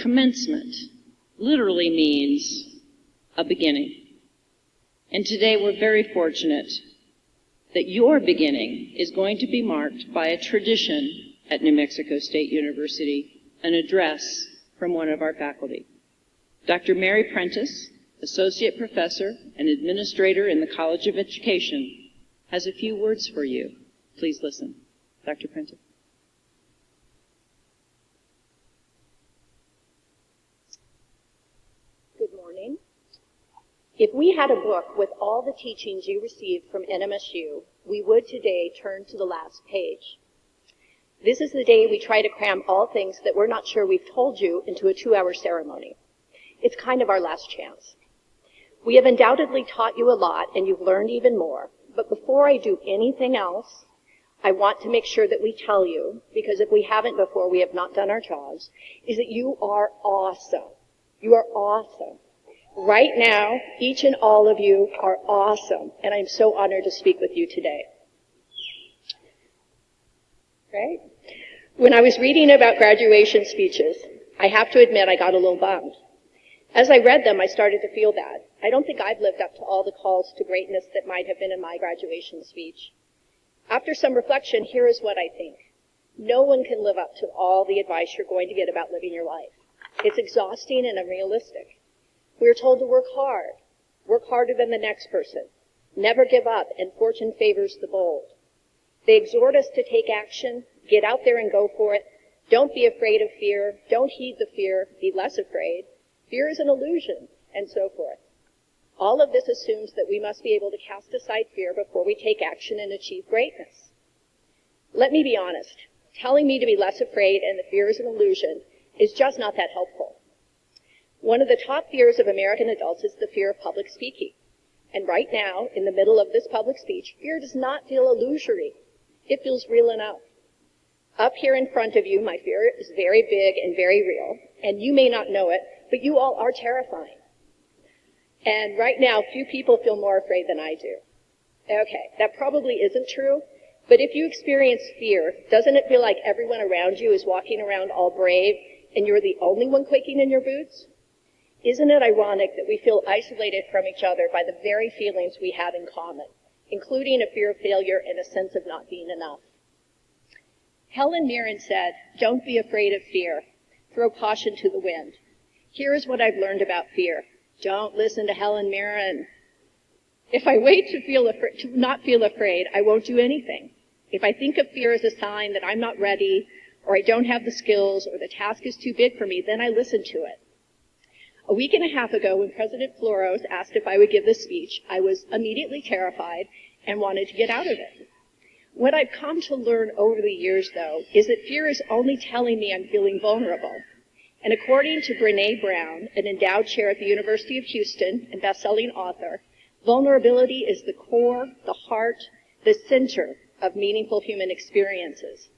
Commencement literally means a beginning. And today we're very fortunate that your beginning is going to be marked by a tradition at New Mexico State University, an address from one of our faculty. Dr. Mary Prentice, Associate Professor and Administrator in the College of Education, has a few words for you. Please listen. Dr. Prentice. Good morning. If we had a book with all the teachings you received from NMSU, we would today turn to the last page. This is the day we try to cram all things that we're not sure we've told you into a 2-hour ceremony. It's kind of our last chance. We have undoubtedly taught you a lot, and you've learned even more. But before I do anything else, I want to make sure that we tell you, because if we haven't before, we have not done our jobs, is that you are awesome. You are awesome. Right now, each and all of you are awesome, and I'm so honored to speak with you today. Right? When I was reading about graduation speeches, I have to admit I got a little bummed. As I read them, I started to feel bad. I don't think I've lived up to all the calls to greatness that might have been in my graduation speech. After some reflection, here is what I think. No one can live up to all the advice you're going to get about living your life. It's exhausting and unrealistic. We are told to work hard, work harder than the next person, never give up, and fortune favors the bold. They exhort us to take action, get out there and go for it. Don't be afraid of fear. Don't heed the fear. Be less afraid. Fear is an illusion, and so forth. All of this assumes that we must be able to cast aside fear before we take action and achieve greatness. Let me be honest. Telling me to be less afraid and that fear is an illusion is just not that helpful. One of the top fears of American adults is the fear of public speaking. And right now, in the middle of this public speech, fear does not feel illusory. It feels real enough. Up here in front of you, my fear is very big and very real, and you may not know it, but you all are terrifying. And right now, few people feel more afraid than I do. Okay, that probably isn't true, but if you experience fear, doesn't it feel like everyone around you is walking around all brave and you're the only one quaking in your boots? Isn't it ironic that we feel isolated from each other by the very feelings we have in common, including a fear of failure and a sense of not being enough? Helen Mirren said, "Don't be afraid of fear. Throw caution to the wind." Here is what I've learned about fear. Don't listen to Helen Mirren. If I wait to not feel afraid, I won't do anything. If I think of fear as a sign that I'm not ready, or I don't have the skills, or the task is too big for me, then I listen to it. A week and a half ago, when President Floros asked if I would give this speech, I was immediately terrified and wanted to get out of it. What I've come to learn over the years, though, is that fear is only telling me I'm feeling vulnerable. And according to Brené Brown, an endowed chair at the University of Houston and best-selling author, vulnerability is the core, the heart, the center of meaningful human experiences.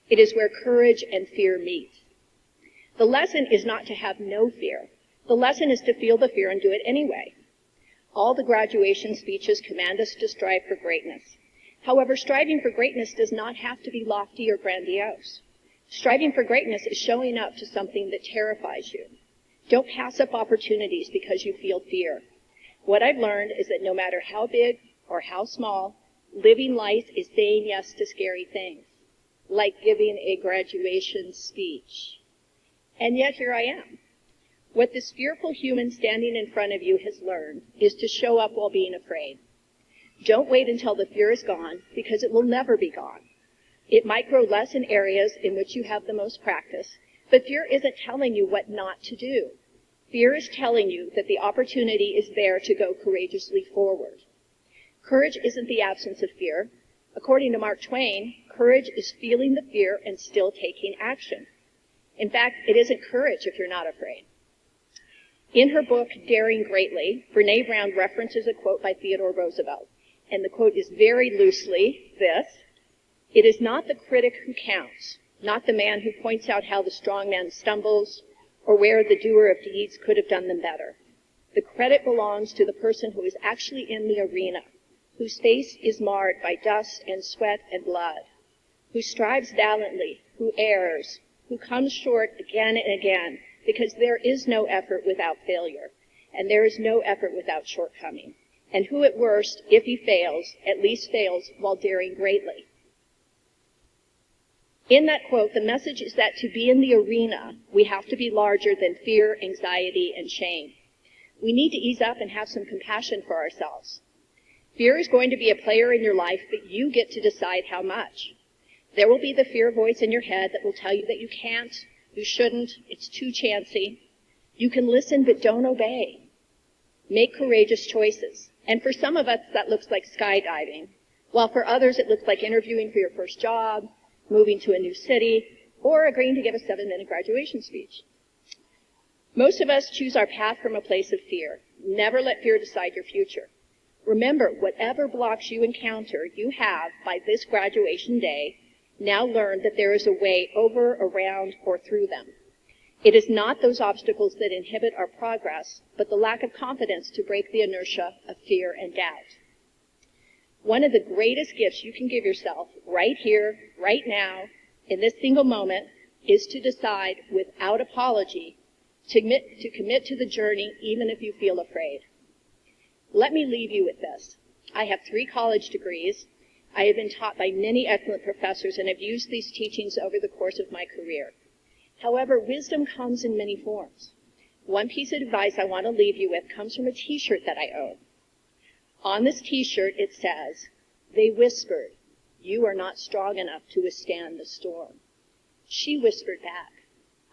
It is where courage and fear meet. The lesson is not to have no fear. The lesson is to feel the fear and do it anyway. All the graduation speeches command us to strive for greatness. However, striving for greatness does not have to be lofty or grandiose. Striving for greatness is showing up to something that terrifies you. Don't pass up opportunities because you feel fear. What I've learned is that no matter how big or how small, living life is saying yes to scary things, like giving a graduation speech. And yet here I am. What this fearful human standing in front of you has learned is to show up while being afraid. Don't wait until the fear is gone, because it will never be gone. It might grow less in areas in which you have the most practice, but fear isn't telling you what not to do. Fear is telling you that the opportunity is there to go courageously forward. Courage isn't the absence of fear. According to Mark Twain, courage is feeling the fear and still taking action. In fact, it isn't courage if you're not afraid. In her book, Daring Greatly, Brené Brown references a quote by Theodore Roosevelt, and the quote is very loosely this: "It is not the critic who counts, not the man who points out how the strong man stumbles or where the doer of deeds could have done them better. The credit belongs to the person who is actually in the arena, whose face is marred by dust and sweat and blood, who strives valiantly, who errs, who comes short again and again, because there is no effort without failure, and there is no effort without shortcoming. And who at worst, if he fails, at least fails while daring greatly. In that quote, the message is that to be in the arena, we have to be larger than fear, anxiety, and shame. We need to ease up and have some compassion for ourselves. Fear is going to be a player in your life, but you get to decide how much. There will be the fear voice in your head that will tell you that you can't, you shouldn't, it's too chancy. You can listen, but don't obey. Make courageous choices. And for some of us, that looks like skydiving, while for others, it looks like interviewing for your first job, moving to a new city, or agreeing to give a 7-minute graduation speech. Most of us choose our path from a place of fear. Never let fear decide your future. Remember, whatever blocks you encounter, you have, by this graduation day, now learned that there is a way over, around, or through them. It is not those obstacles that inhibit our progress, but the lack of confidence to break the inertia of fear and doubt. One of the greatest gifts you can give yourself right here, right now, in this single moment, is to decide without apology to commit to the journey even if you feel afraid. Let me leave you with this. I have 3 college degrees. I have been taught by many excellent professors and have used these teachings over the course of my career. However, wisdom comes in many forms. One piece of advice I want to leave you with comes from a t-shirt that I own. On this t-shirt it says, "They whispered, you are not strong enough to withstand the storm." She whispered back,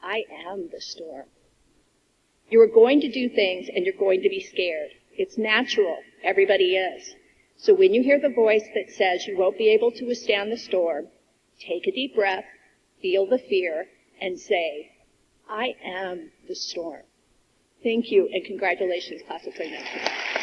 "I am the storm." You are going to do things and you're going to be scared. It's natural. Everybody is. So when you hear the voice that says you won't be able to withstand the storm, take a deep breath, feel the fear, and say, "I am the storm." Thank you, and congratulations, class of 2019.